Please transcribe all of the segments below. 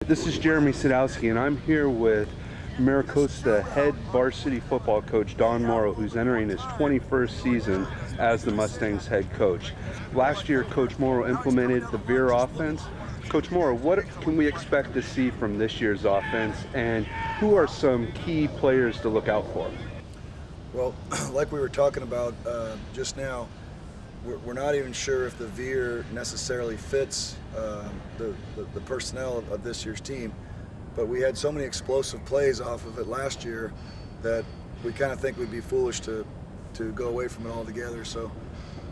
This is Jeremy Sadowski, and I'm here with Mira Costa head varsity football coach Don Morrow, who's entering his 21st season as the Mustangs head coach. Last year, Coach Morrow implemented the Veer offense. Coach Morrow, what can we expect to see from this year's offense, and who are some key players to look out for? Well, like we were talking about just now, we're not even sure if the Veer necessarily fits the personnel of this year's team, but we had so many explosive plays off of it last year that we kind of think we'd be foolish to go away from it altogether. So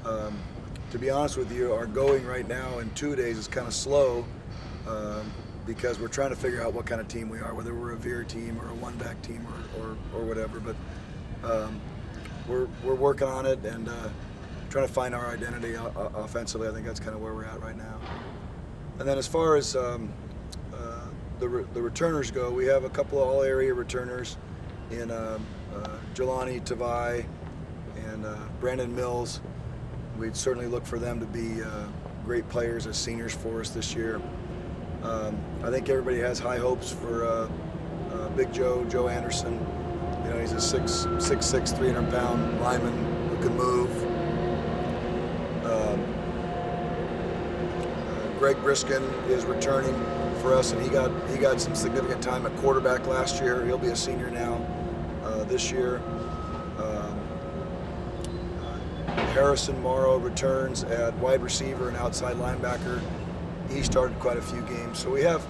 to be honest with you, our going right now in 2 days is kind of slow because we're trying to figure out what kind of team we are, whether we're a Veer team or a one-back team or whatever. But we're working on it and trying to find our identity offensively. I think that's kind of where we're at right now. And then as far as the returners go, we have a couple of all-area returners in Jelani Tavai and Brandon Mills. We'd certainly look for them to be great players as seniors for us this year. I think everybody has high hopes for Big Joe Anderson. You know, he's a 6'6", 300-pound lineman who can move. Greg Briskin is returning for us, and he got some significant time at quarterback last year. He'll be a senior now this year. Harrison Morrow returns at wide receiver and outside linebacker. He started quite a few games, so we have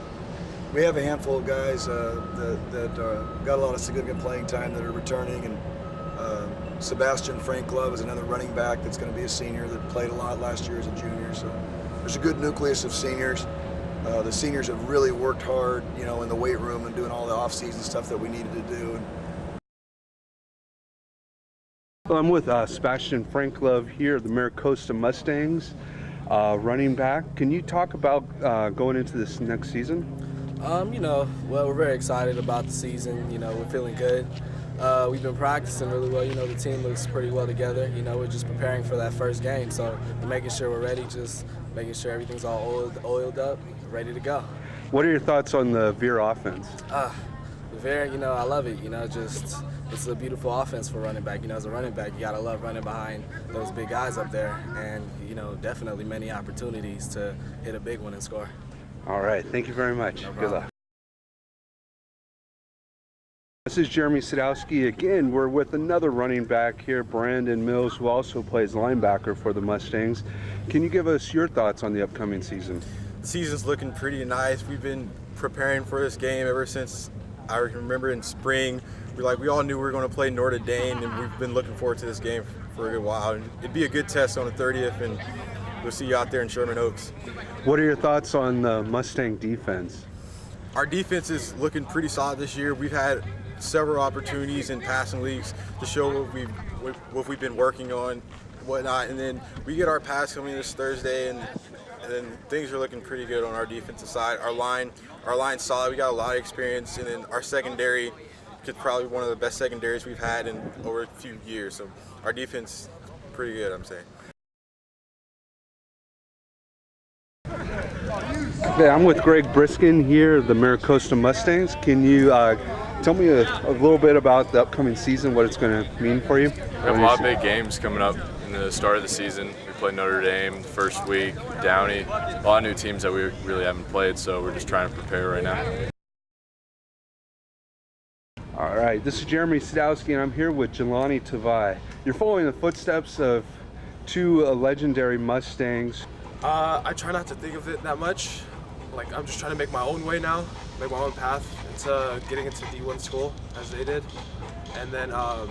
a handful of guys that got a lot of significant playing time that are returning, and Sebastian Frank Love is another running back that's going to be a senior that played a lot last year as a junior. So there's a good nucleus of seniors. The seniors have really worked hard, you know, in the weight room and doing all the off-season stuff that we needed to do. Well, I'm with Sebastian Frank Love here, the Mira Costa Mustangs running back. Can you talk about going into this next season? Well, we're very excited about the season. You know, we're feeling good. We've been practicing really well. You know, the team looks pretty well together. You know, we're just preparing for that first game, so we're making sure we're ready, just making sure everything's all oiled up, ready to go. What are your thoughts on the Veer offense? The Veer, you know, I love it. You know, just it's a beautiful offense for running back. You know, as a running back, you gotta love running behind those big guys up there, and you know, definitely many opportunities to hit a big one and score. All right, thank you very much. No Good problem. luck. This is Jeremy Sadowski again. We're with another running back here, Brandon Mills, who also plays linebacker for the Mustangs. Can you give us your thoughts on the upcoming season? The season's looking pretty nice. We've been preparing for this game ever since I remember in spring. We all knew we were going to play Notre Dame, and we've been looking forward to this game for a good while. It'd be a good test on the 30th, and we'll see you out there in Sherman Oaks. What are your thoughts on the Mustang defense? Our defense is looking pretty solid this year. We've had several opportunities in passing leagues to show what we've been working on and whatnot, and then we get our pass coming this Thursday, and then things are looking pretty good on our defensive side. Our line's solid. We got a lot of experience, and then our secondary is probably one of the best secondaries we've had in over a few years. So our defense pretty good, I'm saying. Okay, I'm with Greg Briskin here, the Mira Costa Mustangs. Can you tell me a little bit about the upcoming season, what it's going to mean for you? We have a lot of big games coming up in the start of the season. We play Notre Dame the first week, Downey, a lot of new teams that we really haven't played, so we're just trying to prepare right now. All right, this is Jeremy Sadowski, and I'm here with Jelani Tavai. You're following the footsteps of two legendary Mustangs. I try not to think of it that much. Like, I'm just trying to make my own way now, make my own path into getting into D1 school, as they did. And then, I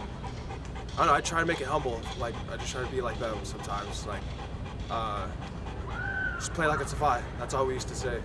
don't know, I try to make it humble. Like, I just try to be like them sometimes. Like, just play like it's a fight. That's all we used to say.